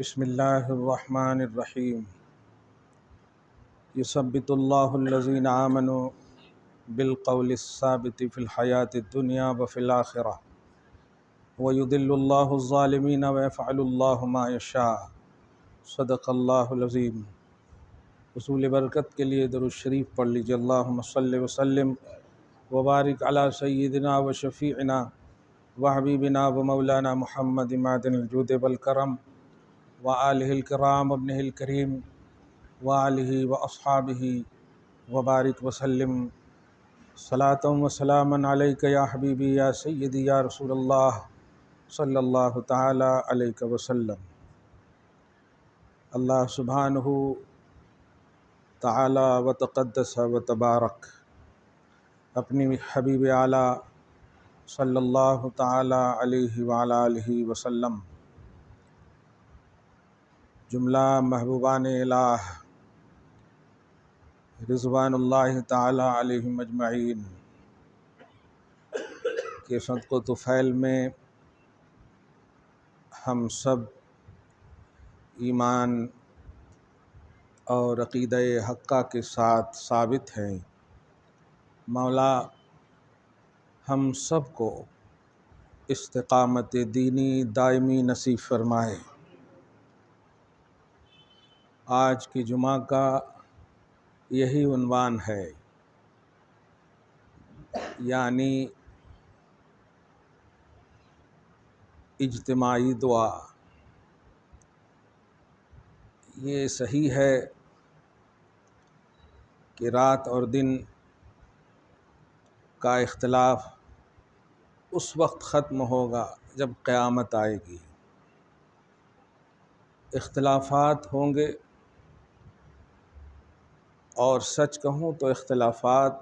بسم اللہ الرحمن الرحیم یثبت اللہ الذین آمنوا بالقول الثابت فی الحیاۃ الدنیا وفی الآخرہ ویضل اللہ الظالمین ویفعل اللہ ما یشاء صدق اللہ العظیم۔ حصول برکت کے لیے درود شریف پڑھ لیجیے۔ اللہم صلی وسلم وبارک علی سیدنا و شفیعنا و حبیبنا و مولانا محمد معدن الجود والکرم وآلہ الکرام ابنہ الکریم وآلہ واصحابہ وبارک وسلم صلاۃ و سلاما علیک یا حبیبی یا سیدی یا رسول اللہ صلی اللہ تعالی علیہ وسلم۔ اللہ سبحانہ تعالی و تقدس و تبارک اپنی حبیب اعلیٰ صلی اللہ تعالی علیہ وعلی آلہ وسلم جملہ محبوبان الہ رضوان اللہ تعالی علیہم اجمعین کے صدق و طفیل میں ہم سب ایمان اور عقیدہ حقہ کے ساتھ ثابت ہیں۔ مولا ہم سب کو استقامت دینی دائمی نصیب فرمائے۔ آج کی جمعہ کا یہی عنوان ہے، یعنی اجتماعی دعا۔ یہ صحیح ہے کہ رات اور دن کا اختلاف اس وقت ختم ہوگا جب قیامت آئے گی۔ اختلافات ہوں گے، اور سچ کہوں تو اختلافات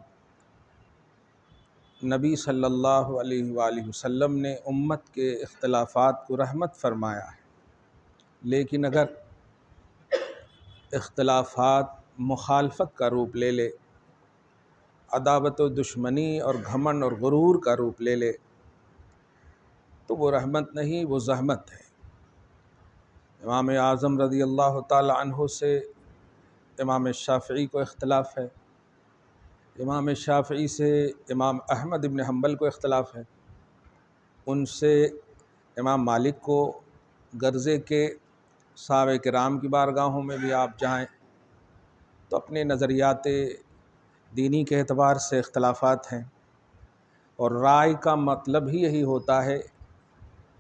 نبی صلی اللہ علیہ وآلہ وسلم نے امت کے اختلافات کو رحمت فرمایا ہے، لیکن اگر اختلافات مخالفت کا روپ لے لے، عداوت و دشمنی اور گھمنڈ اور غرور کا روپ لے لے، تو وہ رحمت نہیں، وہ زحمت ہے۔ امام اعظم رضی اللہ تعالی عنہ سے امام شافعی کو اختلاف ہے، امام شافعی سے امام احمد بن حنبل کو اختلاف ہے، ان سے امام مالک کو، غرضے کے صحابہ کرام کی بارگاہوں میں بھی آپ جائیں تو اپنے نظریات دینی کے اعتبار سے اختلافات ہیں، اور رائے کا مطلب ہی یہی ہوتا ہے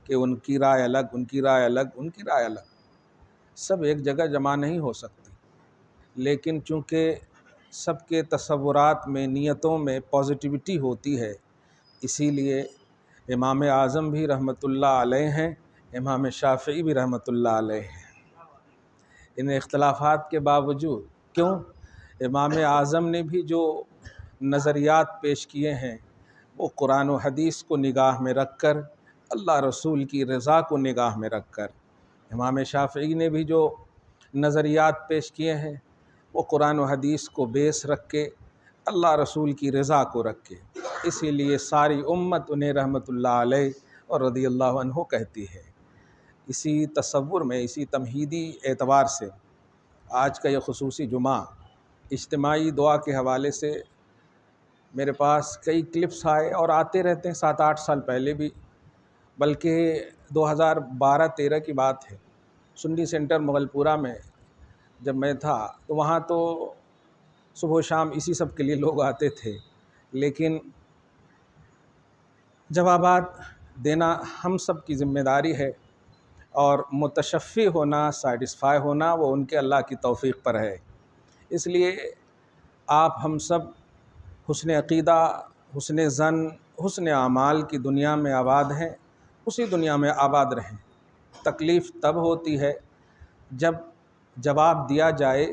کہ ان کی رائے الگ، ان کی رائے الگ، ان کی رائے الگ، سب ایک جگہ جمع نہیں ہو سکتی۔ لیکن چونکہ سب کے تصورات میں، نیتوں میں پازیٹیوٹی ہوتی ہے، اسی لیے امام اعظم بھی رحمۃ اللہ علیہ ہیں، امام شافعی بھی رحمۃ اللہ علیہ ہیں۔ ان اختلافات کے باوجود کیوں امام اعظم نے بھی جو نظریات پیش کیے ہیں وہ قرآن و حدیث کو نگاہ میں رکھ کر، اللہ رسول کی رضا کو نگاہ میں رکھ کر، امام شافعی نے بھی جو نظریات پیش کیے ہیں وہ قرآن و حدیث کو بیس رکھ کے، اللہ رسول کی رضا کو رکھ کے، اسی لیے ساری امت انہیں رحمۃ اللہ علیہ اور رضی اللہ عنہ کہتی ہے۔ اسی تصور میں، اسی تمہیدی اعتبار سے آج کا یہ خصوصی جمعہ اجتماعی دعا کے حوالے سے میرے پاس کئی کلپس آئے، اور آتے رہتے ہیں، 7-8 سال پہلے بھی، بلکہ 2012-13 کی بات ہے۔ سنی سینٹر مغل پورہ میں جب میں تھا تو وہاں تو صبح و شام اسی سب کے لیے لوگ آتے تھے، لیکن جوابات دینا ہم سب کی ذمہ داری ہے، اور متشفی ہونا، سیٹسفائی ہونا وہ ان کے اللہ کی توفیق پر ہے۔ اس لیے آپ ہم سب حسن عقیدہ، حسن ظن، حسن اعمال کی دنیا میں آباد ہیں، اسی دنیا میں آباد رہیں۔ تکلیف تب ہوتی ہے جب جواب دیا جائے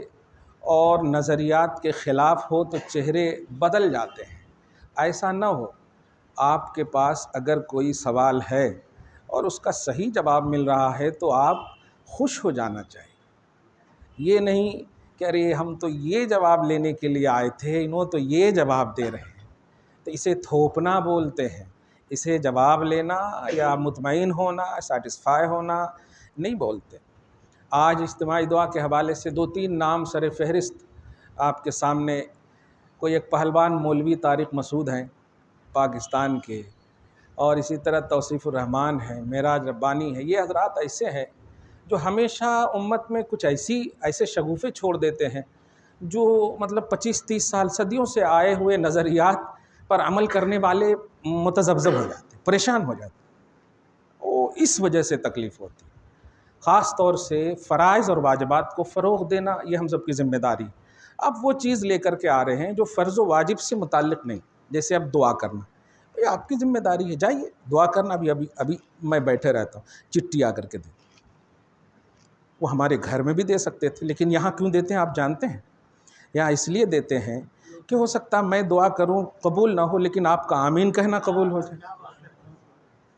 اور نظریات کے خلاف ہو تو چہرے بدل جاتے ہیں۔ ایسا نہ ہو، آپ کے پاس اگر کوئی سوال ہے اور اس کا صحیح جواب مل رہا ہے تو آپ خوش ہو جانا چاہیے۔ یہ نہیں کہ ارے ہم تو یہ جواب لینے کے لیے آئے تھے، انہوں تو یہ جواب دے رہے ہیں، تو اسے تھوپنا بولتے ہیں۔ اسے جواب لینا یا مطمئن ہونا، سیٹسفائی ہونا نہیں بولتے۔ آج اجتماعی دعا کے حوالے سے 2-3 نام سر فہرست آپ کے سامنے. کوئی ایک پہلوان مولوی طارق مسعود ہیں پاکستان کے، اور اسی طرح توصیف الرحمان ہیں، معراج ربانی ہے. یہ حضرات ایسے ہیں جو ہمیشہ امت میں کچھ ایسے شگوفے چھوڑ دیتے ہیں جو مطلب 25-30 سال صدیوں سے آئے ہوئے نظریات پر عمل کرنے والے متذبذب ہو جاتے ہیں، پریشان ہو جاتے ہیں. وہ اس وجہ سے تکلیف ہوتی ہے. خاص طور سے فرائض اور واجبات کو فروغ دینا یہ ہم سب کی ذمہ داری. اب وہ چیز لے کر کے آ رہے ہیں جو فرض و واجب سے متعلق نہیں، جیسے اب دعا کرنا. یہ آپ کی ذمہ داری ہے، جائیے دعا کرنا. ابھی میں بیٹھے رہتا ہوں، چٹھی آ کر کے دیں. وہ ہمارے گھر میں بھی دے سکتے تھے، لیکن یہاں کیوں دیتے ہیں آپ جانتے ہیں؟ یہاں اس لیے دیتے ہیں کہ ہو سکتا ہے میں دعا کروں قبول نہ ہو، لیکن آپ کا آمین کہنا قبول ہو جائے.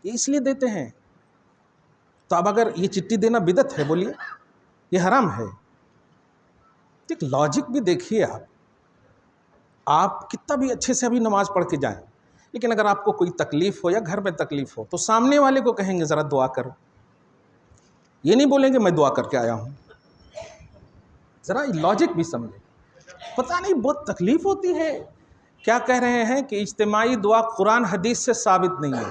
یہ اس لیے دیتے ہیں. تو اب اگر یہ چٹھی دینا بدعت ہے، بولیے یہ حرام ہے. ایک لاجک بھی دیکھیے. آپ کتنا بھی اچھے سے ابھی نماز پڑھ کے جائیں، لیکن اگر آپ کو کوئی تکلیف ہو یا گھر میں تکلیف ہو تو سامنے والے کو کہیں گے ذرا دعا کرو. یہ نہیں بولیں گے میں دعا کر کے آیا ہوں. ذرا لاجک بھی سمجھیں. پتہ نہیں بہت تکلیف ہوتی ہے. کیا کہہ رہے ہیں کہ اجتماعی دعا قرآن حدیث سے ثابت نہیں ہے.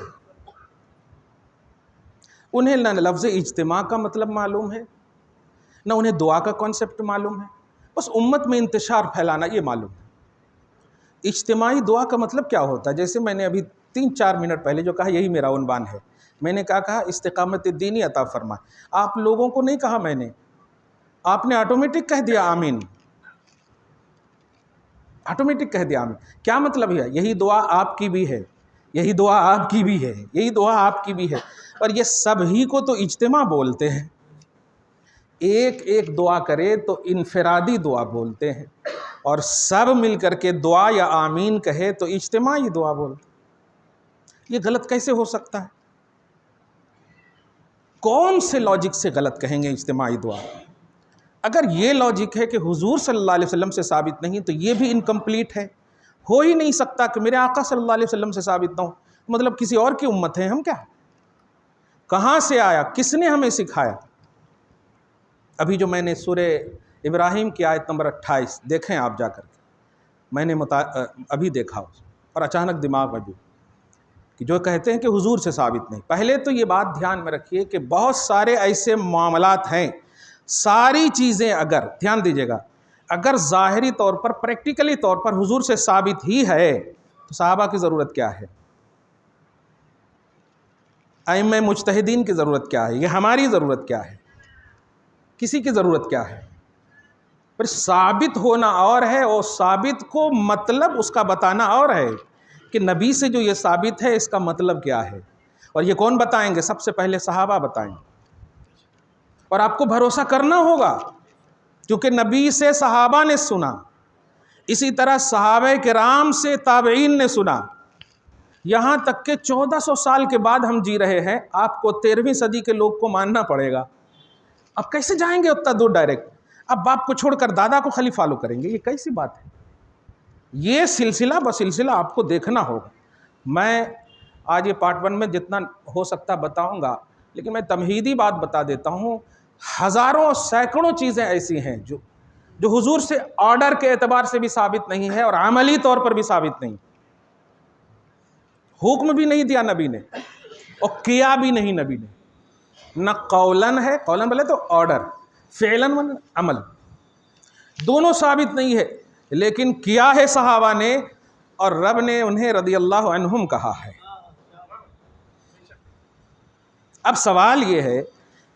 انہیں نہ لفظ اجتماع کا مطلب معلوم ہے، نہ انہیں دعا کا کانسیپٹ معلوم ہے. بس امت میں انتشار پھیلانا یہ معلوم ہے. اجتماعی دعا کا مطلب کیا ہوتا ہے؟ جیسے میں نے ابھی 3-4 منٹ پہلے جو کہا، یہی میرا عنوان ہے. میں نے کہا استقامت دینی عطا فرما. آپ لوگوں کو نہیں کہا میں نے، آپ نے آٹومیٹک کہہ دیا آمین. آٹومیٹک کہہ دیا آمین. کیا مطلب ہے؟ یہی دعا آپ کی بھی ہے، یہی دعا آپ کی بھی ہے، یہی دعا آپ کی بھی ہے. اور یہ سب ہی کو تو اجتماع بولتے ہیں. ایک ایک دعا کرے تو انفرادی دعا بولتے ہیں، اور سب مل کر کے دعا یا آمین کہے تو اجتماعی دعا بولتے ہیں. یہ غلط کیسے ہو سکتا ہے؟ کون سے لاجک سے غلط کہیں گے اجتماعی دعا؟ اگر یہ لاجک ہے کہ حضور صلی اللہ علیہ وسلم سے ثابت نہیں تو یہ بھی انکمپلیٹ ہے. ہو ہی نہیں سکتا کہ میرے آقا صلی اللہ علیہ وسلم سے ثابت نہ ہو. مطلب کسی اور کی امت ہیں ہم کیا؟ کہاں سے آیا؟ کس نے ہمیں سکھایا؟ ابھی جو میں نے سورہ ابراہیم کی آیت نمبر 28 دیکھیں آپ جا کر کے، میں نے ابھی دیکھا اور اچانک دماغ میں بھی کہ جو کہتے ہیں کہ حضور سے ثابت نہیں. پہلے تو یہ بات دھیان میں رکھیے کہ بہت سارے ایسے معاملات ہیں، ساری چیزیں اگر دھیان دیجیے گا، اگر ظاہری طور پر پریکٹیکلی طور پر حضور سے ثابت ہی ہے تو صحابہ کی ضرورت کیا ہے؟ ائمہ مجتہدین کی ضرورت کیا ہے؟ یہ ہماری ضرورت کیا ہے؟ کسی کی ضرورت کیا ہے؟ پر ثابت ہونا اور ہے، اور ثابت کو مطلب اس کا بتانا اور ہے کہ نبی سے جو یہ ثابت ہے اس کا مطلب کیا ہے. اور یہ کون بتائیں گے؟ سب سے پہلے صحابہ بتائیں گے. اور آپ کو بھروسہ کرنا ہوگا کیونکہ نبی سے صحابہ نے سنا، اسی طرح صحابہ کرام سے تابعین نے سنا، یہاں تک کہ 1400 سال کے بعد ہم جی رہے ہیں. آپ کو 13ویں صدی کے لوگ کو ماننا پڑے گا. اب کیسے جائیں گے اتنا دور ڈائریکٹ؟ اب باپ کو چھوڑ کر دادا کو خالی فالو کریں گے؟ یہ کیسی بات ہے؟ یہ سلسلہ بسلسلہ آپ کو دیکھنا ہوگا. میں آج یہ پارٹ 1 میں جتنا ہو سکتا بتاؤں گا، لیکن میں تمہیدی بات بتا دیتا ہوں. ہزاروں سینکڑوں چیزیں ایسی ہیں جو حضور سے آرڈر کے اعتبار سے بھی ثابت نہیں ہے اور عملی طور پر بھی ثابت نہیں. حکم بھی نہیں دیا نبی نے اور کیا بھی نہیں نبی نے. نہ قولاً ہے، قولاً بولے تو آرڈر، فعلاً عمل دونوں ثابت نہیں ہے، لیکن کیا ہے صحابہ نے، اور رب نے انہیں رضی اللہ عنہم کہا ہے. اب سوال یہ ہے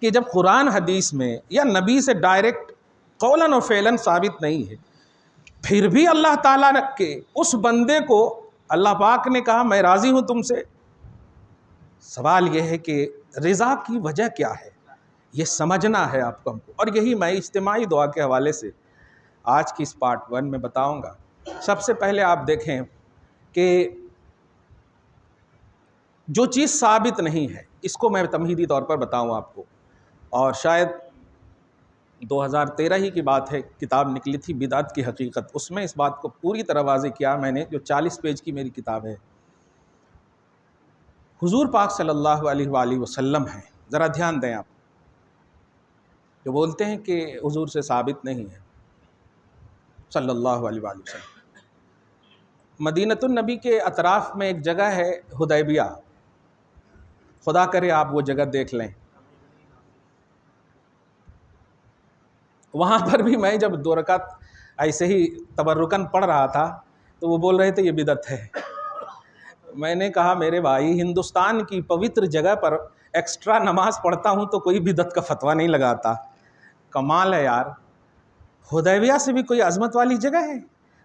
کہ جب قرآن حدیث میں یا نبی سے ڈائریکٹ قولاً و فعلاً ثابت نہیں ہے، پھر بھی اللہ تعالیٰ کے اس بندے کو اللہ پاک نے کہا میں راضی ہوں تم سے. سوال یہ ہے کہ رضا کی وجہ کیا ہے؟ یہ سمجھنا ہے آپ کو، ہم کو. اور یہی میں اجتماعی دعا کے حوالے سے آج کی اس پارٹ 1 میں بتاؤں گا. سب سے پہلے آپ دیکھیں کہ جو چیز ثابت نہیں ہے اس کو میں تمہیدی طور پر بتاؤں آپ کو. اور شاید 2013 ہی کی بات ہے، کتاب نکلی تھی بدعت کی حقیقت، اس میں اس بات کو پوری طرح واضح کیا میں نے، جو 40 پیج کی میری کتاب ہے. حضور پاک صلی اللہ علیہ وآلہ وسلم ہیں، ذرا دھیان دیں آپ. جو بولتے ہیں کہ حضور سے ثابت نہیں ہے صلی اللہ علیہ وآلہ وسلم۔ مدینۃ النبی کے اطراف میں ایک جگہ ہے حدیبیہ، خدا کرے آپ وہ جگہ دیکھ لیں۔ وہاں پر بھی میں جب 2 رکعت ایسے ہی تبرکاً پڑھ رہا تھا تو وہ بول رہے تھے یہ بدعت ہے۔ میں نے کہا میرے بھائی، ہندوستان کی پوتر جگہ پر ایکسٹرا نماز پڑھتا ہوں تو کوئی بدعت کا فتویٰ نہیں لگاتا۔ کمال ہے یار، حدیبیہ سے بھی کوئی عظمت والی جگہ ہے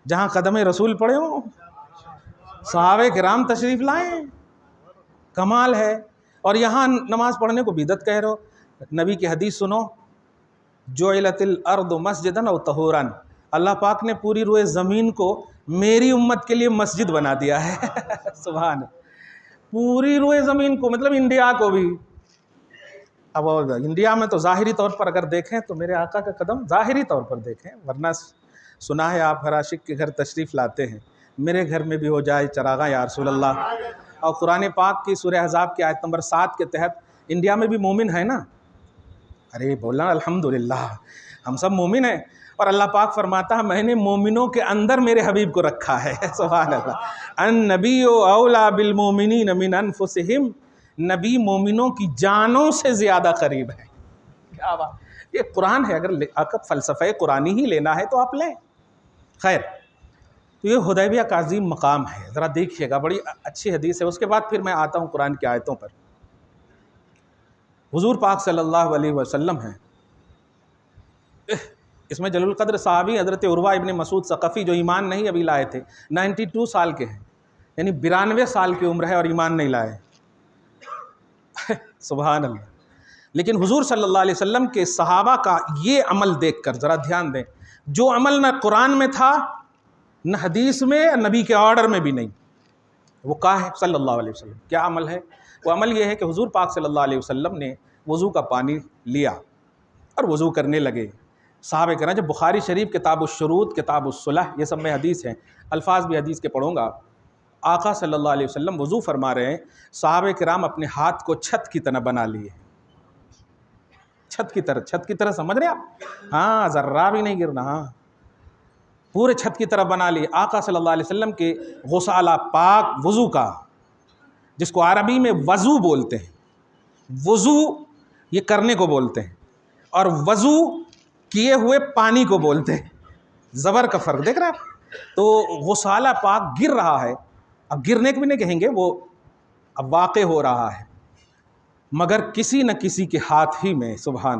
جہاں قدم رسول پڑے ہوں، صحابہ کرام تشریف لائیں، کمال ہے، اور یہاں نماز پڑھنے کو بدعت کہہ رہے ہو۔ نبی کی حدیث سنو، جعلت الارض مسجدا او طہورا، اللہ پاک نے پوری روئے زمین کو میری امت کے لیے مسجد بنا دیا ہے۔ سبحان، پوری روئے زمین کو، مطلب انڈیا کو بھی۔ اب انڈیا میں تو ظاہری طور پر اگر دیکھیں تو میرے آقا کا قدم ظاہری طور پر دیکھیں، ورنہ سنا ہے آپ ہر عاشق کے گھر تشریف لاتے ہیں، میرے گھر میں بھی ہو جائے چراغاں یا رسول اللہ۔ اور قرآن پاک کی سورہ احزاب کی آیت نمبر 7 کے تحت انڈیا میں بھی مومن ہے نا، ارے بولا الحمدللہ، ہم سب مومن ہیں، اور اللہ پاک فرماتا ہے میں نے مومنوں کے اندر میرے حبیب کو رکھا ہے۔ سبحان اللہ، النبی اولا بالمومنین من انفسہم، نبی مومنوں کی جانوں سے زیادہ قریب ہے۔ کیا بات، یہ قرآن ہے، اگر فلسفہ قرآنی ہی لینا ہے تو آپ لیں۔ خیر، تو یہ حدیبیہ کا عظیم مقام ہے، ذرا دیکھیے گا، بڑی اچھی حدیث ہے۔ اس کے بعد پھر میں آتا ہوں قرآن کی آیتوں پر۔ حضور پاک صلی اللہ علیہ وسلم ہیں، اس میں جلیل القدر صحابی حضرت عروہ ابن مسعود ثقفی جو ایمان نہیں ابھی لائے تھے، 92 سال کے ہیں، یعنی 92 سال کی عمر ہے اور ایمان نہیں لائے۔ سبحان اللہ۔ لیکن حضور صلی اللہ علیہ وسلم کے صحابہ کا یہ عمل دیکھ کر ذرا دھیان دیں، جو عمل نہ قرآن میں تھا نہ حدیث میں، نبی کے آرڈر میں بھی نہیں، وہ کہا ہے صلی اللہ علیہ وسلم۔ کیا عمل ہے؟ وہ عمل یہ ہے کہ حضور پاک صلی اللہ علیہ وسلم نے وضو کا پانی لیا اور وضو کرنے لگے۔ صحابہ کرام، جب بخاری شریف کتاب الشروط، کتاب الصلح، یہ سب میں حدیث ہیں، الفاظ بھی حدیث کے پڑھوں گا، آقا صلی اللہ علیہ وسلم وضو فرما رہے ہیں، صحابہ کرام اپنے ہاتھ کو چھت کی طرح بنا لیے، چھت کی طرح سمجھ رہے آپ؟ ہاں، ذرہ بھی نہیں گرنا، ہاں، پورے چھت کی طرح بنا لیے۔ آقا صلی اللہ علیہ وسلم کے غسالہ پاک وضو کا، جس کو عربی میں وضو بولتے ہیں، وضو یہ کرنے کو بولتے ہیں، اور وضو کیے ہوئے پانی کو بولتے ہیں، زبر کا فرق دیکھ رہے ہیں۔ تو غسالہ پاک گر رہا ہے، اب گرنے کو بھی نہیں کہیں گے، وہ اب واقع ہو رہا ہے، مگر کسی نہ کسی کے ہاتھ ہی میں، سبحان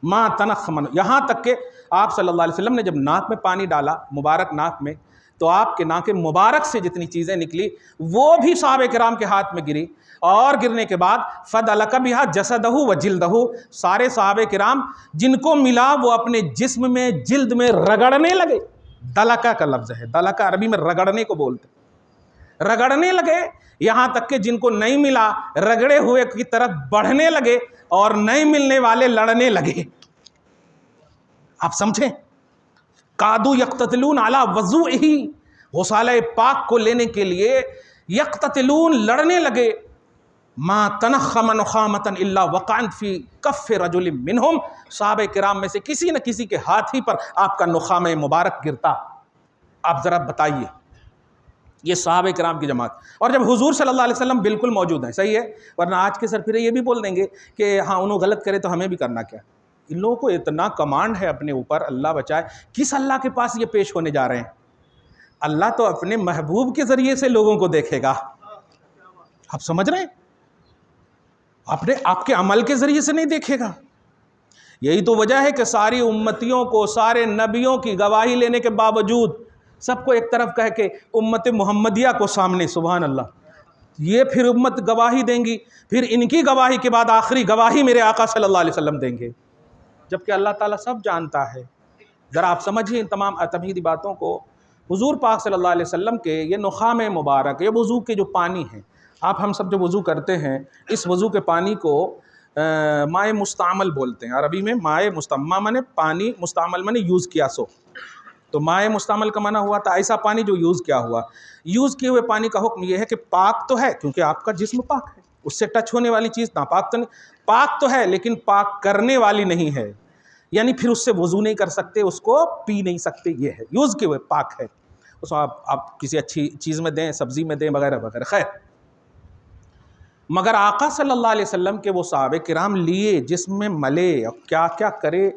ما تنخمن، یہاں تک کہ آپ صلی اللہ علیہ وسلم نے جب ناک میں پانی ڈالا، مبارک ناک میں، تو آپ کے ناک مبارک سے جتنی چیزیں نکلی وہ بھی صحابہ کرام کے ہاتھ میں گری، اور گرنے کے بعد فَدَلَكَ بِهَا جَسَدَهُ وَجِلْدَهُ، سارے صحابہ کرام جن کو ملا وہ اپنے جسم میں، جلد میں رگڑنے لگے۔ دلکا کا لفظ ہے، دلکا عربی میں رگڑنے کو بولتے، رگڑنے لگے، یہاں تک کہ جن کو نہیں ملا رگڑے ہوئے کی طرف بڑھنے لگے، اور نہیں ملنے والے لڑنے لگے۔ آپ سمجھیں، کادو یقتتلون علی وضوئہ، غسالہ پاک کو لینے کے لیے یقتتلون، لڑنے لگے۔ ما تنخم نخامۃ الا وقعت فی کف رجل منہم، صحابہ کرام میں سے کسی نہ کسی کے ہاتھ ہی پر آپ کا نخامہ مبارک گرتا۔ آپ ذرا بتائیے، یہ صحابہ کرام کی جماعت، اور جب حضور صلی اللہ علیہ وسلم بالکل موجود ہیں، صحیح ہے، ورنہ آج کے سرفرے یہ بھی بول دیں گے کہ ہاں انہوں غلط کرے تو ہمیں بھی کرنا کیا۔ ان لوگوں کو اتنا کمانڈ ہے اپنے اوپر، اللہ بچائے، کس اللہ کے پاس یہ پیش ہونے جا رہے ہیں؟ اللہ تو اپنے محبوب کے ذریعے سے لوگوں کو دیکھے گا، آپ سمجھ رہے ہیں؟ آپ کے عمل کے ذریعے سے نہیں دیکھے گا۔ یہی تو وجہ ہے کہ ساری امتیوں کو، سارے نبیوں کی گواہی لینے کے باوجود سب کو ایک طرف کہہ کے امت محمدیہ کو سامنے، سبحان اللہ، یہ پھر امت گواہی دیں گی، پھر ان کی گواہی کے بعد آخری گواہی میرے آقا صلی اللہ علیہ وسلم دیں گے، جبکہ اللہ تعالیٰ سب جانتا ہے۔ ذرا آپ سمجھیں ان تمام تمہیدی باتوں کو۔ حضور پاک صلی اللہ علیہ وسلم کے یہ نخامہ مبارک، یہ وضو کے جو پانی ہیں، ہم سب جو وضو کرتے ہیں، اس وضو کے پانی کو مائع مستعمل بولتے ہیں، عربی میں مائع مستعمل مانے پانی، مستعمل مانے یوز کیا سو، تو مائع مستعمل کا معنی ہوا تھا ایسا پانی جو یوز کیا ہوا۔ یوز کیے ہوئے پانی کا حکم یہ ہے کہ پاک تو ہے، کیونکہ آپ کا جسم پاک ہے، اس سے ٹچ ہونے والی چیز ناپاک تو نہیں، پاک تو ہے لیکن پاک کرنے والی نہیں ہے۔ یعنی پھر اس سے وضو نہیں کر سکتے، اس کو پی نہیں سکتے، یہ ہے یوز کے ہوئے پاک ہے، اس کو آپ کسی اچھی چیز میں دیں، سبزی میں دیں وغیرہ وغیرہ، خیر۔ مگر آقا صلی اللہ علیہ وسلم کے وہ صحابہ کرام لیے جس میں ملے اور کیا کیا کرے،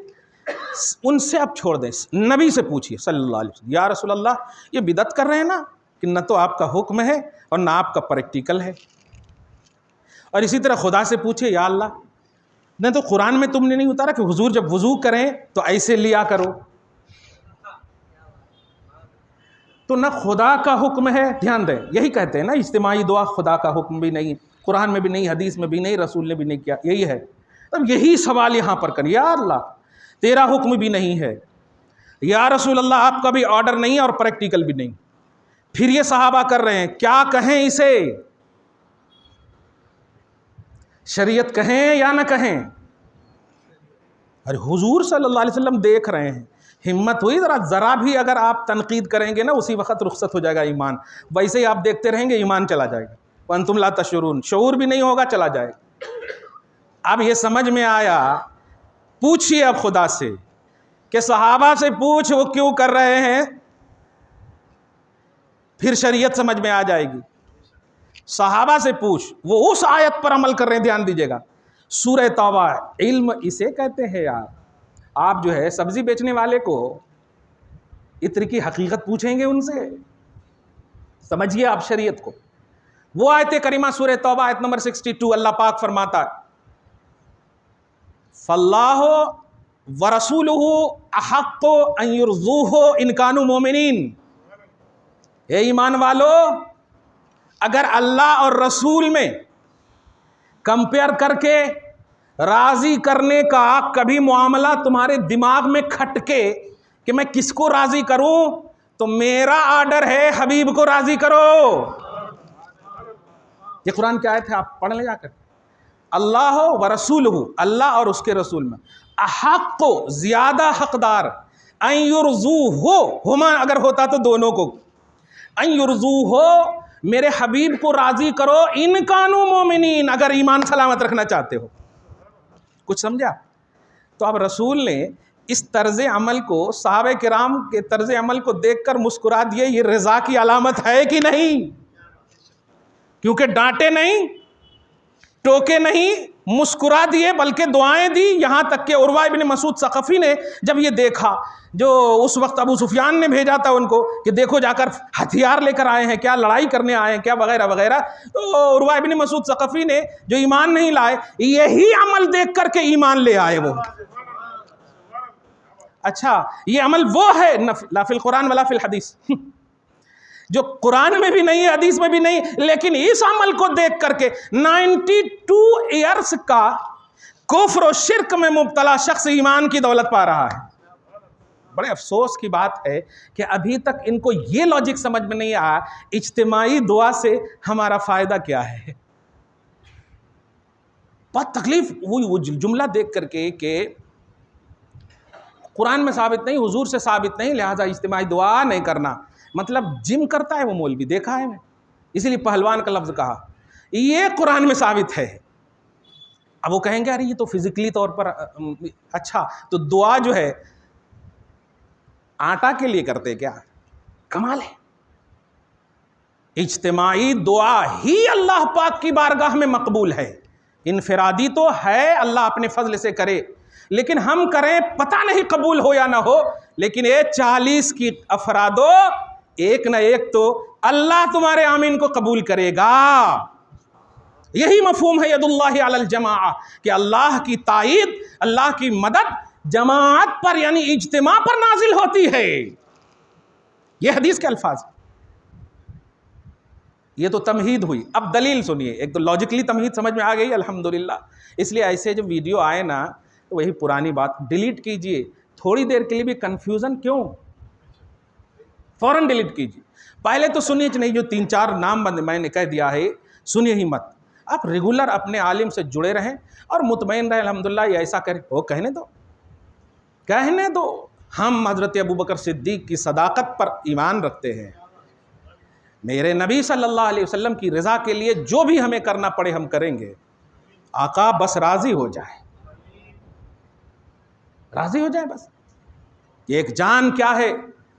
ان سے آپ چھوڑ دیں، نبی سے پوچھیے صلی اللہ علیہ وسلم، یا رسول اللہ یہ بدعت کر رہے ہیں نا، کہ نہ تو آپ کا حکم ہے اور نہ آپ کا پریکٹیکل ہے۔ اور اسی طرح خدا سے پوچھے، یا اللہ نہ تو قرآن میں تم نے نہیں اتارا کہ حضور جب وضو کریں تو ایسے لیا کرو، تو نہ خدا کا حکم ہے، دھیان دیں یہی کہتے ہیں نا اجتماعی دعا خدا کا حکم بھی نہیں، قرآن میں بھی نہیں، حدیث میں بھی نہیں، رسول نے بھی نہیں کیا، یہی ہے۔ اب یہی سوال یہاں پر کریں، یا اللہ تیرا حکم بھی نہیں ہے، یا رسول اللہ آپ کا بھی آرڈر نہیں اور پریکٹیکل بھی نہیں، پھر یہ صحابہ کر رہے ہیں، کیا کہیں اسے؟ شریعت کہیں یا نہ کہیں؟ ارے حضور صلی اللہ علیہ وسلم دیکھ رہے ہیں، ہمت ہوئی ذرا بھی اگر آپ تنقید کریں گے نا اسی وقت رخصت ہو جائے گا ایمان، ویسے ہی آپ دیکھتے رہیں گے ایمان چلا جائے گا، وانتم لا تشعرون، شعور بھی نہیں ہوگا، چلا جائے گا۔ اب یہ سمجھ میں آیا، پوچھئے اب خدا سے کہ صحابہ سے پوچھ وہ کیوں کر رہے ہیں، پھر شریعت سمجھ میں آ جائے گی۔ صحابہ سے پوچھ، وہ اس آیت پر عمل کر رہے ہیں، دھیان دیجئے گا، سورہ توبہ، علم اسے کہتے ہیں یار۔ آپ جو ہے سبزی بیچنے والے کو عطر کی حقیقت پوچھیں گے ان سے، سمجھیے آپ شریعت کو۔ وہ آیت کریمہ سورہ توبہ آیت نمبر 62، اللہ پاک فرماتا ہے فَاللَّهُ وَرَسُولُهُ أَحَقُّ أَن يُرْضُوهُ إِن كَانُوا مُؤْمِنِينَ۔ اے ایمان والو، اگر اللہ اور رسول میں کمپیئر کر کے راضی کرنے کا کبھی معاملہ تمہارے دماغ میں کھٹکے کہ میں کس کو راضی کروں، تو میرا آرڈر ہے حبیب کو راضی کرو۔ یہ قرآن کی آیت ہے، آپ پڑھ لیں جا کر۔ اللہ و رسولہ، اللہ اور اس کے رسول میں، احق کو زیادہ حقدار، ان یرضوہ، ہما اگر ہوتا تو دونوں کو، ان یرضوہ میرے حبیب کو راضی کرو، ان کانوا مومنین اگر ایمان سلامت رکھنا چاہتے ہو۔ کچھ سمجھا؟ تو اب رسول نے اس طرز عمل کو، صحابہ کرام کے طرز عمل کو دیکھ کر مسکرا دیے، یہ رضا کی علامت ہے کہ نہیں؟ کیونکہ ڈانٹے نہیں، ٹوکے نہیں، مسکرا دیے بلکہ دعائیں دی، یہاں تک کہ عروہ ابن مسعود ثقفی نے جب یہ دیکھا، جو اس وقت ابو سفیان نے بھیجا تھا ان کو کہ دیکھو جا کر ہتھیار لے کر آئے ہیں کیا، لڑائی کرنے آئے ہیں کیا، وغیرہ وغیرہ، تو عروہ ابن مسعود ثقفی نے جو ایمان نہیں لائے، یہی عمل دیکھ کر کے ایمان لے آئے وہ۔ اچھا یہ عمل وہ ہے لا فی القرآن ولا فی الحدیث، جو قرآن میں بھی نہیں ہے، حدیث میں بھی نہیں، لیکن اس عمل کو دیکھ کر کے 92 ایئرز کا کفر و شرک میں مبتلا شخص ایمان کی دولت پا رہا ہے۔ بڑے افسوس کی بات ہے کہ ابھی تک ان کو یہ لاجک سمجھ میں نہیں آیا اجتماعی دعا سے ہمارا فائدہ کیا ہے۔ بہت تکلیف ہوئی وہ جملہ دیکھ کر کے کہ قرآن میں ثابت نہیں، حضور سے ثابت نہیں، لہٰذا اجتماعی دعا نہیں کرنا، مطلب جم کرتا ہے وہ مولوی، دیکھا ہے میں، اسی لیے پہلوان کا لفظ کہا، یہ قرآن میں ثابت ہے۔ اب وہ کہیں گے ارے یہ تو فزیکلی طور پر، اچھا تو دعا جو ہے آٹا کے لیے کرتے کیا؟ کمال ہے۔ اجتماعی دعا ہی اللہ پاک کی بارگاہ میں مقبول ہے، انفرادی تو ہے اللہ اپنے فضل سے کرے، لیکن ہم کریں پتہ نہیں قبول ہو یا نہ ہو، لیکن یہ 40 کی افرادو ایک نہ ایک تو اللہ تمہارے آمین کو قبول کرے گا۔ یہی مفہوم ہے ید اللہ علی الجماعہ، کہ اللہ کی تائید، اللہ کی مدد جماعت پر یعنی اجتماع پر نازل ہوتی ہے۔ یہ حدیث کے الفاظ، یہ تو تمہید ہوئی۔ اب دلیل سنیے، ایک تو لاجکلی تمہید سمجھ میں آ گئی الحمدللہ۔ اس لیے ایسے جب ویڈیو آئے نا تو وہی پرانی بات ڈیلیٹ کیجئے، تھوڑی دیر کے لیے بھی کنفیوژن کیوں، فوراً ڈیلیٹ کیجئے۔ پہلے تو سنیے نہیں، جو 3-4 نام میں نے کہہ دیا ہے سنیے ہی مت، آپ ریگولر اپنے عالم سے جڑے رہیں اور مطمئن رہیں الحمدللہ یہ ایسا کرے، وہ کہنے دو ہم حضرت ابوبکر صدیق کی صداقت پر ایمان رکھتے ہیں، میرے نبی صلی اللہ علیہ وسلم کی رضا کے لیے جو بھی ہمیں کرنا پڑے ہم کریں گے، آقا بس راضی ہو جائے۔ راضی ہو جائے بس. ایک جان کیا ہے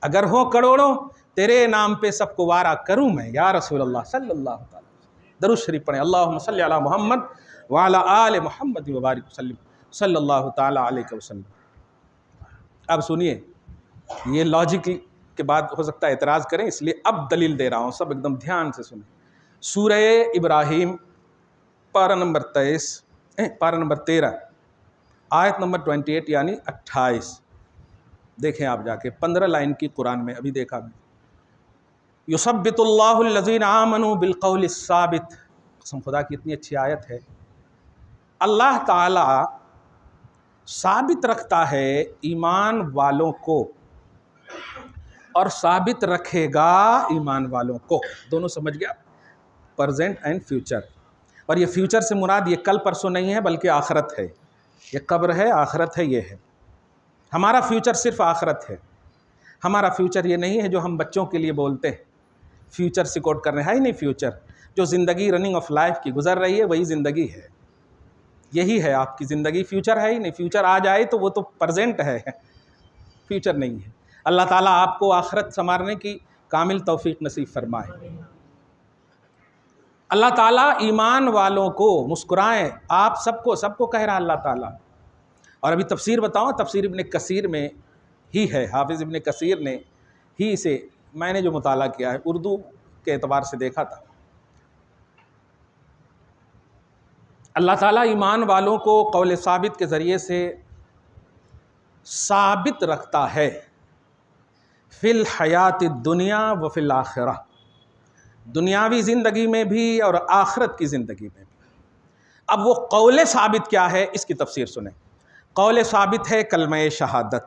اگر ہو کروڑوں تیرے نام پہ سب کو وارا کروں میں یا رسول اللہ صلی اللہ تعالی وسلم. درود شریف پڑھیں. اللہم صلی علی محمد وعلی آل محمد وبارک وسلم صلی اللہ تعالی علیہ وسلم. اب سنیے, یہ لاجک کے بعد ہو سکتا ہے اعتراض کریں, اس لیے اب دلیل دے رہا ہوں, سب ایک دم دھیان سے سنیں. سورہ ابراہیم پارہ نمبر 13 آیت نمبر 28 یعنی 28. دیکھیں آپ جا کے 15 لائن کی قرآن میں, ابھی دیکھا میں. یثبت اللہ الذین آمنوا بالقول الثابت. قسم خدا کی اتنی اچھی آیت ہے. اللہ تعالی ثابت رکھتا ہے ایمان والوں کو اور ثابت رکھے گا ایمان والوں کو. دونوں سمجھ گیا, پرزینٹ اینڈ فیوچر. اور یہ فیوچر سے مراد یہ کل پرسوں نہیں ہے بلکہ آخرت ہے. یہ قبر ہے, آخرت ہے, یہ ہے. ہمارا فیوچر صرف آخرت ہے. ہمارا فیوچر یہ نہیں ہے جو ہم بچوں کے لیے بولتے ہیں فیوچر سے کوٹ کر رہے ہیں. ہی نہیں فیوچر, جو زندگی رننگ آف لائف کی گزر رہی ہے وہی زندگی ہے. یہی ہے آپ کی زندگی. فیوچر ہے ہی نہیں. فیوچر آ جائے تو وہ تو پرزینٹ ہے, فیوچر نہیں ہے. اللہ تعالیٰ آپ کو آخرت سنوارنے کی کامل توفیق نصیب فرمائے. اللہ تعالیٰ ایمان والوں کو مسکرائیں. آپ سب کو کہہ رہا اللہ تعالیٰ. اور ابھی تفسیر بتاؤں, تفسیر ابن کثیر میں ہی ہے. حافظ ابن کثیر نے ہی سے میں نے جو مطالعہ کیا ہے اردو کے اعتبار سے دیکھا تھا. اللہ تعالیٰ ایمان والوں کو قول ثابت کے ذریعے سے ثابت رکھتا ہے فی الحیات الدنیا و فی الآخرہ. دنیاوی زندگی میں بھی اور آخرت کی زندگی میں بھی. اب وہ قول ثابت کیا ہے اس کی تفسیر سنیں. قول ثابت ہے کلمہ شہادت,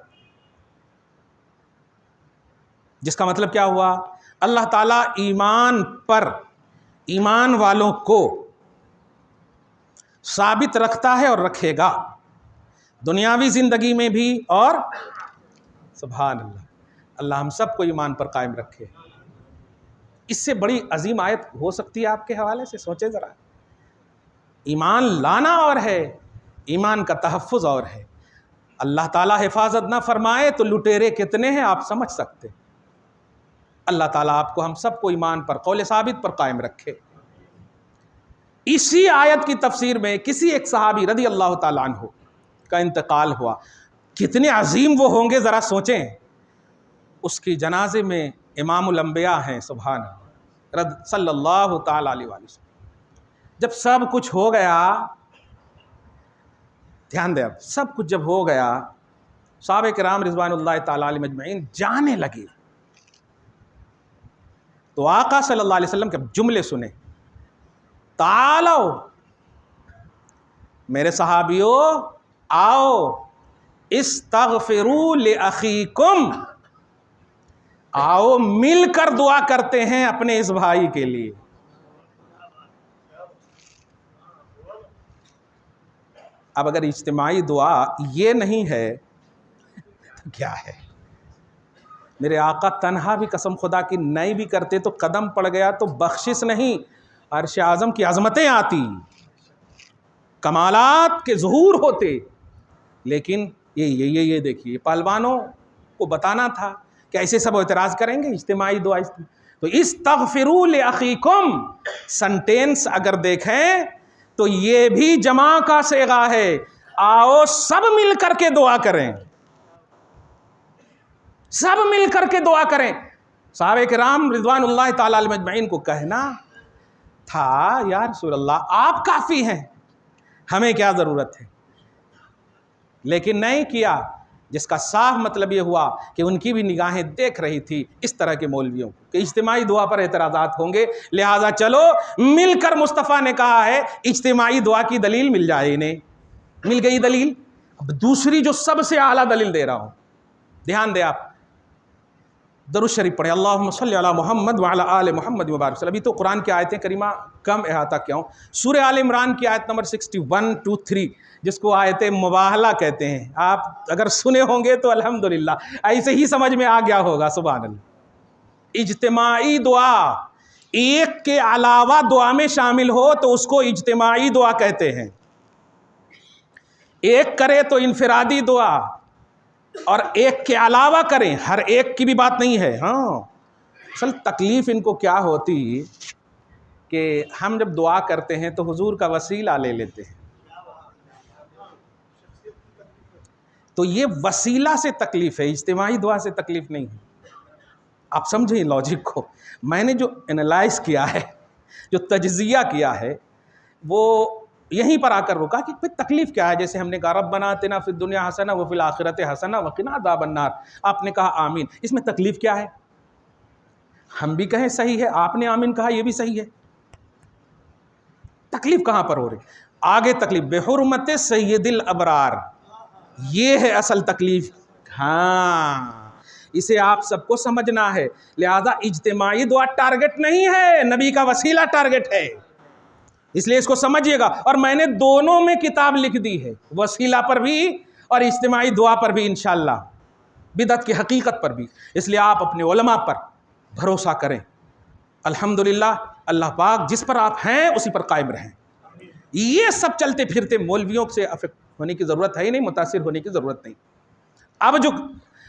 جس کا مطلب کیا ہوا؟ اللہ تعالیٰ ایمان پر ایمان والوں کو ثابت رکھتا ہے اور رکھے گا دنیاوی زندگی میں بھی. اور سبحان اللہ, اللہ ہم سب کو ایمان پر قائم رکھے. اس سے بڑی عظیم آیت ہو سکتی ہے آپ کے حوالے سے؟ سوچیں ذرا. ایمان لانا اور ہے, ایمان کا تحفظ اور ہے. اللہ تعالیٰ حفاظت نہ فرمائے تو لٹیرے کتنے ہیں آپ سمجھ سکتے. اللہ تعالیٰ آپ کو ہم سب کو ایمان پر قول ثابت پر قائم رکھے. اسی آیت کی تفسیر میں کسی ایک صحابی رضی اللہ تعالیٰ عنہ کا انتقال ہوا. کتنے عظیم وہ ہوں گے ذرا سوچیں. اس کی جنازے میں امام الانبیاء ہیں سبحان اللہ صلی اللہ تعالیٰ علیہ وسلم. جب سب کچھ ہو گیا, دھیان دیں, اب سب کچھ جب ہو گیا, صحابہ کرام رضوان اللہ تعالیٰ علیہ مجمعین جانے لگے تو آقا صلی اللہ علیہ وسلم کے جملے سنیں. تعالو میرے صحابیوں آؤ, استغفروا لاخیکم, آؤ مل کر دعا کرتے ہیں اپنے اس بھائی کے لیے. اب اگر اجتماعی دعا یہ نہیں ہے تو کیا ہے؟ میرے آقا تنہا بھی قسم خدا کی نہیں بھی کرتے تو قدم پڑ گیا تو بخشش نہیں, عرش اعظم کی عظمتیں آتی, کمالات کے ظہور ہوتے. لیکن یہ دیکھیے, پہلوانوں کو بتانا تھا کہ ایسے سب اعتراض کریں گے اجتماعی دعا. تو استغفروا لاخیکم سنٹینس اگر دیکھیں تو یہ بھی جمع کا صیغہ ہے. آؤ سب مل کر کے دعا کریں, سب مل کر کے دعا کریں. صحابہ کرام رضوان اللہ تعالیٰ علیہ مجمعین کو کہنا تھا یا رسول اللہ آپ کافی ہیں, ہمیں کیا ضرورت ہے؟ لیکن نہیں کیا, جس کا صاف مطلب یہ ہوا کہ ان کی بھی نگاہیں دیکھ رہی تھی اس طرح کے مولویوں کو کہ اجتماعی دعا پر اعتراضات ہوں گے, لہٰذا چلو مل کر. مصطفیٰ نے کہا ہے اجتماعی دعا کی دلیل مل جائے, انہیں مل گئی دلیل. اب دوسری جو سب سے اعلیٰ دلیل دے رہا ہوں, دھیان دیں آپ, درود شریف پڑھیں. اللہم صلی علی محمد وعلی آل محمد وبارک وسلم. ابھی تو قرآن کی آیتیں کریمہ کم احاطہ کیا ہوں. سورہ آل عمران کی آیت نمبر 61-3 جس کو آیت مباہلہ کہتے ہیں, آپ اگر سنے ہوں گے تو الحمدللہ ایسے ہی سمجھ میں آ گیا ہوگا. سبحان اللہ. اجتماعی دعا ایک کے علاوہ دعا میں شامل ہو تو اس کو اجتماعی دعا کہتے ہیں. ایک کرے تو انفرادی دعا, اور ایک کے علاوہ کریں، ہر ایک کی بھی بات نہیں ہے۔ ہاں اصل تکلیف ان کو کیا ہوتی کہ ہم جب دعا کرتے ہیں تو حضور کا وسیلہ لے لیتے ہیں، تو یہ وسیلہ سے تکلیف ہے، اجتماعی دعا سے تکلیف نہیں ہے۔ آپ سمجھیں لاجک کو، میں نے جو انالائز کیا ہے، جو تجزیہ کیا ہے، وہ یہیں پر آ کر رکا کہ پھر تکلیف کیا ہے۔ جیسے ہم نے کہا ربنا آتنا فی الدنیا حسنہ وفی الآخرۃ حسنہ وقنا عذاب النار، آپ نے کہا آمین، اس میں تکلیف کیا ہے؟ ہم بھی کہیں صحیح ہے، آپ نے آمین کہا یہ بھی صحیح ہے، تکلیف کہاں پر ہو رہی؟ آگے تکلیف بحرمت سید الابرار، یہ ہے اصل تکلیف۔ ہاں اسے آپ سب کو سمجھنا ہے، لہذا اجتماعی دعا ٹارگٹ نہیں ہے، نبی کا وسیلہ ٹارگٹ ہے، اس لیے اس کو سمجھیے گا۔ اور میں نے دونوں میں کتاب لکھ دی ہے، وسیلہ پر بھی اور اجتماعی دعا پر بھی انشاءاللہ، بدعت کی حقیقت پر بھی، اس لیے آپ اپنے علماء پر بھروسہ کریں۔ الحمدللہ اللہ پاک جس پر آپ ہیں اسی پر قائم رہیں۔ یہ سب چلتے پھرتے مولویوں سے افیکٹ ہونے کی ضرورت ہے ہی نہیں، متاثر ہونے کی ضرورت نہیں۔ اب جو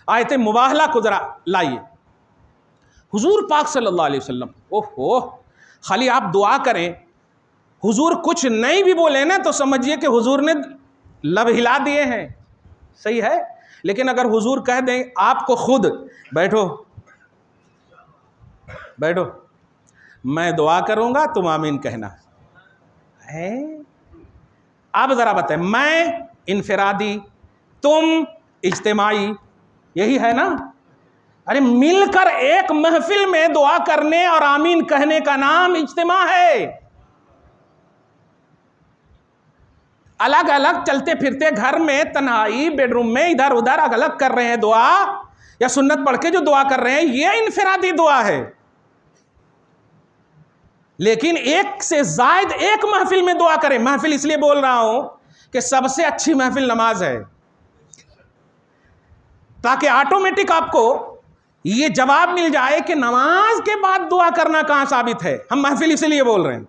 آیت مباہلہ کو ذرا لائیے، حضور پاک صلی اللہ علیہ وسلم، خالی آپ دعا کریں، حضور کچھ نہیں بھی بولے نا تو سمجھیے کہ حضور نے لب ہلا دیے ہیں، صحیح ہے۔ لیکن اگر حضور کہہ دیں آپ کو خود، بیٹھو بیٹھو میں دعا کروں گا تم آمین کہنا ہے، اب ذرا بتائیں، میں انفرادی، تم اجتماعی، یہی ہے نا؟ ارے مل کر ایک محفل میں دعا کرنے اور آمین کہنے کا نام اجتماع ہے۔ الگ الگ چلتے پھرتے گھر میں تنہائی بیڈ روم میں ادھر ادھر الگ کر رہے ہیں دعا، یا سنت پڑھ کے جو دعا کر رہے ہیں یہ انفرادی دعا ہے۔ لیکن ایک سے زائد ایک محفل میں دعا کریں، محفل اس لیے بول رہا ہوں کہ سب سے اچھی محفل نماز ہے، تاکہ آٹومیٹک آپ کو یہ جواب مل جائے کہ نماز کے بعد دعا کرنا کہاں ثابت ہے۔ ہم محفل اسی لیے بول رہے ہیں،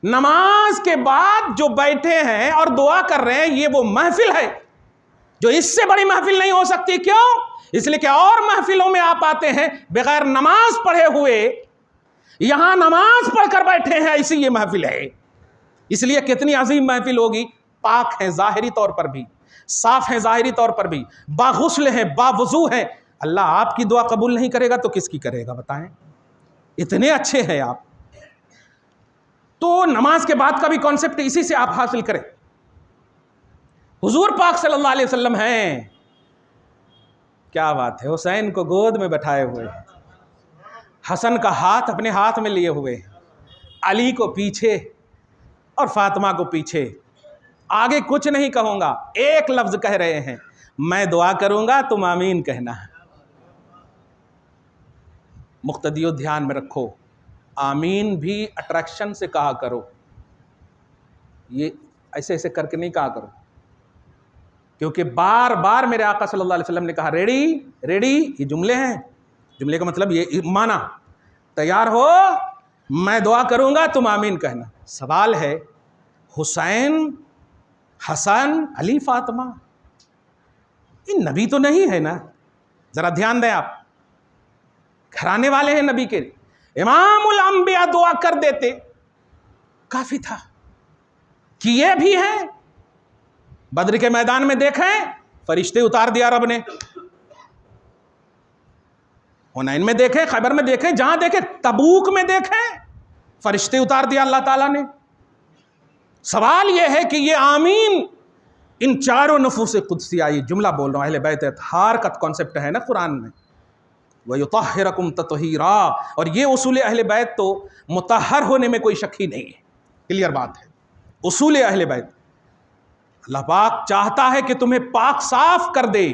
نماز کے بعد جو بیٹھے ہیں اور دعا کر رہے ہیں یہ وہ محفل ہے جو اس سے بڑی محفل نہیں ہو سکتی۔ کیوں؟ اس لیے کہ اور محفلوں میں آپ آتے ہیں بغیر نماز پڑھے ہوئے، یہاں نماز پڑھ کر بیٹھے ہیں، اسی یہ محفل ہے۔ اس لیے کتنی عظیم محفل ہوگی، پاک ہیں ظاہری طور پر بھی، صاف ہیں ظاہری طور پر بھی، باغسل ہیں، باوضو ہیں۔ اللہ آپ کی دعا قبول نہیں کرے گا تو کس کی کرے گا بتائیں؟ اتنے اچھے ہیں آپ۔ تو نماز کے بعد کا بھی کانسیپٹ اسی سے آپ حاصل کریں۔ حضور پاک صلی اللہ علیہ وسلم ہیں، کیا بات ہے، حسین کو گود میں بٹھائے ہوئے، حسن کا ہاتھ اپنے ہاتھ میں لیے ہوئے، علی کو پیچھے اور فاطمہ کو پیچھے، آگے کچھ نہیں کہوں گا، ایک لفظ کہہ رہے ہیں، میں دعا کروں گا تم آمین کہنا۔ مقتدیو دھیان میں رکھو، آمین بھی اٹریکشن سے کہا کرو، یہ ایسے ایسے کر کے نہیں کہا کرو، کیونکہ بار بار میرے آقا صلی اللہ علیہ وسلم نے کہا ریڈی ریڈی، یہ جملے ہیں، جملے کا مطلب یہ معنی، تیار ہو میں دعا کروں گا تم آمین کہنا۔ سوال ہے حسین، حسن، علی، فاطمہ، یہ نبی تو نہیں ہے نا؟ ذرا دھیان دیں آپ، گھرانے والے ہیں نبی کے، امام الانبیاء دعا کر دیتے کافی تھا، کیے بھی ہیں۔ بدر کے میدان میں دیکھیں فرشتے اتار دیا رب نے، حنین میں دیکھیں، خیبر میں دیکھیں، جہاں دیکھیں، تبوک میں دیکھیں فرشتے اتار دیا اللہ تعالیٰ نے۔ سوال یہ ہے کہ یہ آمین ان چاروں نفوس قدسیہ، یہ جملہ بول رہا ہوں، اہل بیت اطہار کا کانسیپٹ ہے نا قرآن میں، وَيُطَهِّرَكُمْ تَطْهِيرًا، اور یہ اصول اہل بیت تو مطہر ہونے میں کوئی شک ہی نہیں ہے، کلیئر بات ہے، اصول اہل بیت۔ اللہ پاک چاہتا ہے کہ تمہیں پاک صاف کر دے،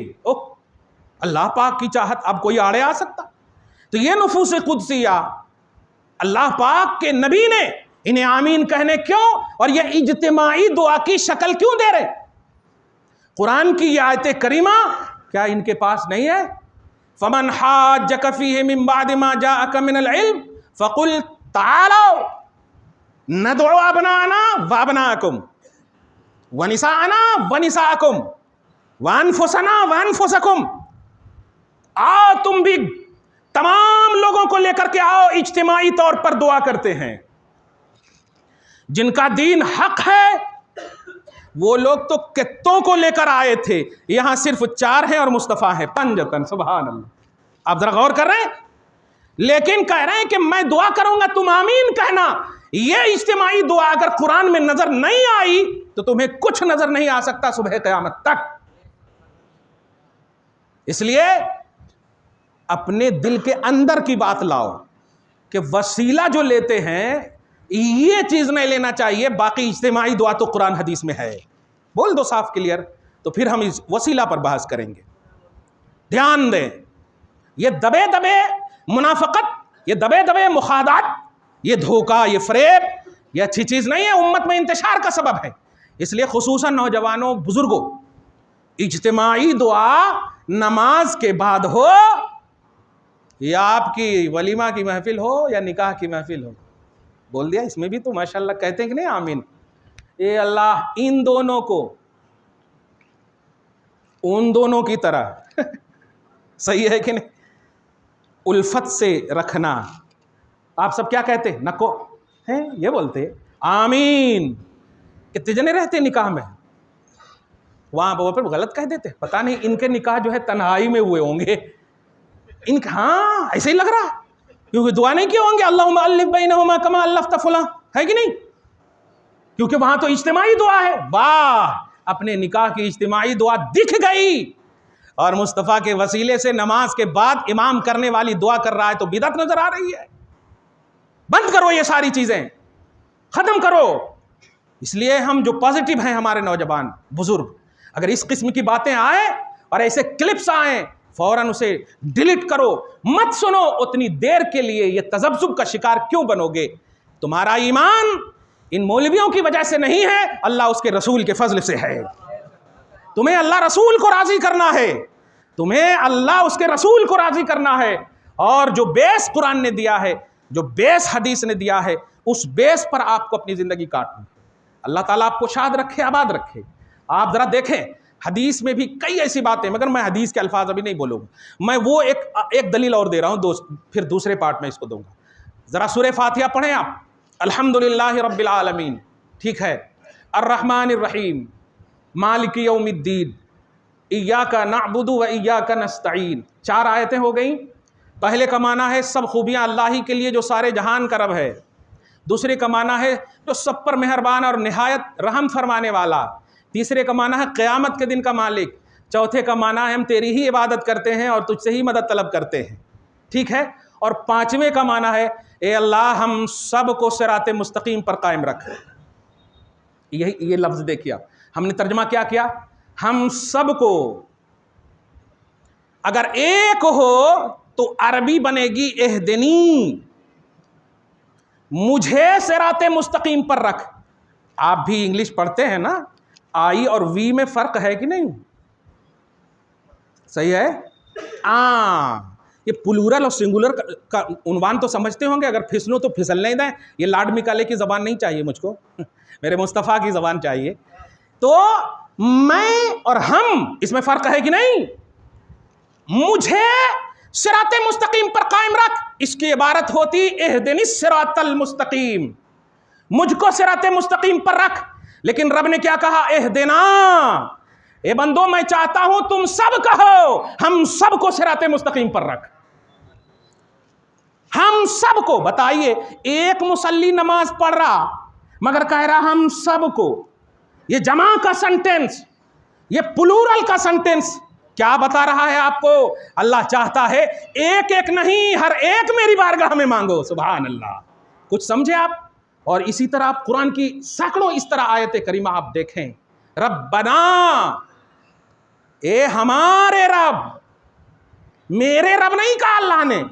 اللہ پاک کی چاہت اب کوئی آڑے آ سکتا؟ تو یہ نفوس قدسیہ اللہ پاک کے نبی نے انہیں آمین کہنے کیوں اور یہ اجتماعی دعا کی شکل کیوں دے رہے؟ قرآن کی یہ آیت کریمہ کیا ان کے پاس نہیں ہے؟ فَمَنْ حَاجَّكَ فِيهِ مِن بَعْدِ مَا جَاءَكَ مِنَ الْعِلْمِ فَقُلْ تَعَالَوْا نَدْعُ أَبْنَاءَنَا وَأَبْنَاءَكُمْ وَنِسَاءَنَا وَنِسَاءَكُمْ وانفسنا وانفسکم، آؤ تم بھی تمام لوگوں کو لے کر کے آؤ، اجتماعی طور پر دعا کرتے ہیں۔ جن کا دین حق ہے وہ لوگ تو کتوں کو لے کر آئے تھے، یہاں صرف 4 ہیں اور مصطفیٰ ہیں پنجتن، سبحان اللہ۔ آپ ذرا غور کر رہے ہیں، لیکن کہہ رہے ہیں کہ میں دعا کروں گا تم آمین کہنا۔ یہ اجتماعی دعا اگر قرآن میں نظر نہیں آئی تو تمہیں کچھ نظر نہیں آ سکتا صبح قیامت تک۔ اس لیے اپنے دل کے اندر کی بات لاؤ کہ وسیلہ جو لیتے ہیں یہ چیز نہیں لینا چاہیے، باقی اجتماعی دعا تو قرآن حدیث میں ہے، بول دو صاف کلیئر، تو پھر ہم اس وسیلہ پر بحث کریں گے۔ دھیان دیں، یہ دبے دبے منافقت، یہ دبے دبے مخادعات، یہ دھوکہ، یہ فریب، یہ اچھی چیز نہیں ہے، امت میں انتشار کا سبب ہے۔ اس لیے خصوصاً نوجوانوں، بزرگوں، اجتماعی دعا نماز کے بعد ہو یا آپ کی ولیمہ کی محفل ہو یا نکاح کی محفل ہو، بول دیا اس میں بھی تو ماشاءاللہ کہتے ہیں کہ نہیں آمین، اے اللہ ان دونوں کو ان دونوں کی طرح صحیح ہے کہ نہیں، الفت سے رکھنا۔ آپ سب کیا کہتے ہیں؟ نکو ہیں، یہ بولتے آمین۔ کتنے جنے رہتے نکاح میں، وہاں وہ پھر غلط کہہ دیتے، پتہ نہیں ان کے نکاح جو ہے تنہائی میں ہوئے ہوں گے، ان کا ہاں ایسے ہی لگ رہا ہے، کیونکہ دعا نہیں کیے ہوں گے اللہم الف بینہما کما الفت فلاں، ہے کہ نہیں؟ کیونکہ وہاں تو اجتماعی دعا ہے۔ واہ، اپنے نکاح کی اجتماعی دعا دکھ گئی اور مصطفیٰ کے وسیلے سے نماز کے بعد امام کرنے والی دعا کر رہا ہے تو بدعت نظر آ رہی ہے۔ بند کرو یہ ساری چیزیں، ختم کرو۔ اس لیے ہم جو پازیٹیو ہیں، ہمارے نوجوان بزرگ، اگر اس قسم کی باتیں آئیں اور ایسے کلپس آئیں فوراً اسے ڈیلیٹ کرو، مت سنو۔ اتنی دیر کے لیے یہ تذبذب کا شکار کیوں بنو گے؟ تمہارا ایمان ان مولویوں کی وجہ سے نہیں ہے، اللہ اس کے رسول کے فضل سے ہے۔ تمہیں اللہ رسول کو راضی کرنا ہے، تمہیں اللہ اس کے رسول کو راضی کرنا ہے، اور جو بیس قرآن نے دیا ہے، جو بیس حدیث نے دیا ہے، اس بیس پر آپ کو اپنی زندگی کاٹنی ہے۔ اللہ تعالیٰ آپ کو شاد رکھے، آباد رکھے۔ آپ ذرا دیکھیں حدیث میں بھی کئی ایسی باتیں، مگر میں حدیث کے الفاظ ابھی نہیں بولوں گا، میں وہ ایک دلیل اور دے رہا ہوں، پھر دوسرے پارٹ میں اس کو دوں گا۔ ذرا سورہ فاتحہ پڑھیں آپ، الحمدللہ رب العالمین، ٹھیک ہے، الرحمن الرحیم، مالک یوم الدین، ایاک نعبد و ایاک نستعین، 4 آیتیں ہو گئیں۔ پہلے کا معنی ہے سب خوبیاں اللہ ہی کے لیے جو سارے جہان کا رب ہے، دوسرے کا معنی ہے جو سب پر مہربان اور نہایت رحم فرمانے والا، تیسرے کا معنی ہے قیامت کے دن کا مالک، چوتھے کا معنی ہے ہم تیری ہی عبادت کرتے ہیں اور تجھ سے ہی مدد طلب کرتے ہیں، ٹھیک ہے، اور 5ویں کا معنی ہے اے اللہ ہم سب کو صراط مستقیم پر قائم رکھ۔ یہ لفظ دیکھیے آپ، ہم نے ترجمہ کیا کیا؟ ہم سب کو، اگر ایک ہو تو عربی بنے گی اہدنی، مجھے صراط مستقیم پر رکھ۔ آپ بھی انگلش پڑھتے ہیں نا، آئی اور وی میں فرق ہے کہ نہیں؟ صحیح ہے؟ یہ پلورل اور سنگولر کا عنوان تو سمجھتے ہوں گے، اگر پھسلوں تو پھسلنے دیں، یہ لاڈ مکالے کی زبان نہیں چاہیے مجھ کو، میرے مصطفیٰ کی زبان چاہیے۔ تو میں اور ہم، اس میں فرق ہے کہ نہیں؟ مجھے صراط مستقیم پر قائم رکھ، اس کی عبارت ہوتی اہدنی الصراط المستقیم، مجھ کو صراط مستقیم پر رکھ۔ لیکن رب نے کیا کہا؟ اہدنا، اے بندو میں چاہتا ہوں تم سب کہو ہم سب کو صراط مستقیم پر رکھ۔ ہم سب کو، بتائیے ایک مصلی نماز پڑھ رہا مگر کہہ رہا ہم سب کو، یہ جمع کا سنٹینس، یہ پلورل کا سنٹینس کیا بتا رہا ہے آپ کو؟ اللہ چاہتا ہے ایک ایک نہیں، ہر ایک میری بارگاہ میں مانگو، سبحان اللہ۔ کچھ سمجھے آپ؟ اور اسی طرح آپ قرآن کی سینکڑوں اس طرح آیت کریمہ آپ دیکھیں، ربنا، اے ہمارے رب، میرے رب نہیں کہا اللہ نے،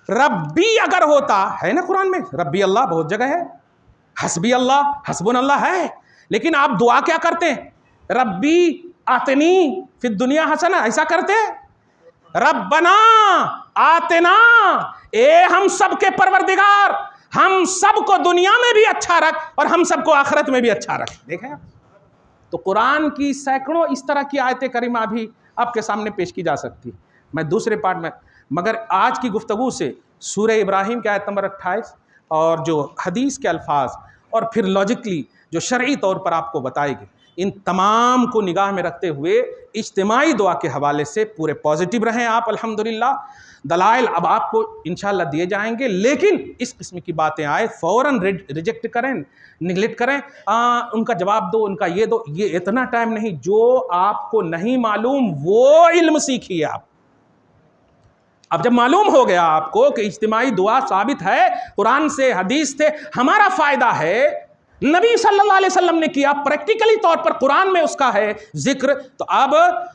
ربی اگر ہوتا ہے نا قرآن میں، ربی اللہ بہت جگہ ہے، حسبی اللہ، حسبن اللہ ہے، لیکن آپ دعا کیا کرتے ہیں؟ ربی آتنی فی الدنیا حسنہ، ایسا کرتے ہیں؟ ربنا آتنا، اے ہم سب کے پروردگار، ہم سب کو دنیا میں بھی اچھا رکھ اور ہم سب کو آخرت میں بھی اچھا رکھ۔ دیکھیں تو قرآن کی سینکڑوں اس طرح کی آیت کریمہ بھی آپ کے سامنے پیش کی جا سکتی. میں دوسرے پارٹ میں مگر آج کی گفتگو سے سورہ ابراہیم کی آیت نمبر 28 اور جو حدیث کے الفاظ اور پھر لاجکلی جو شرعی طور پر آپ کو بتائے گی، ان تمام کو نگاہ میں رکھتے ہوئے اجتماعی دعا کے حوالے سے پورے پازیٹیو رہیں آپ. الحمدللہ دلائل اب آپ کو انشاءاللہ دیے جائیں گے، لیکن اس قسم کی باتیں آئے فوراً ریجیکٹ کریں، نگلیکٹ کریں، ان کا جواب دو، ان کا یہ دو. یہ اتنا ٹائم نہیں. جو آپ کو نہیں معلوم وہ علم سیکھیے آپ. اب جب معلوم ہو گیا آپ کو کہ اجتماعی دعا ثابت ہے قرآن سے، حدیث سے، ہمارا فائدہ ہے، نبی صلی اللہ علیہ وسلم نے کیا، پریکٹیکلی طور پر قرآن میں اس کا ہے ذکر، تو اب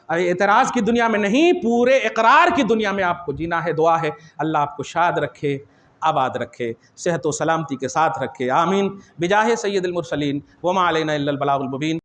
اعتراض کی دنیا میں نہیں، پورے اقرار کی دنیا میں آپ کو جینا ہے. دعا ہے اللہ آپ کو شاد رکھے، آباد رکھے، صحت و سلامتی کے ساتھ رکھے. آمین بجاہ سید المرسلین وما علینا الا البلاغ المبین.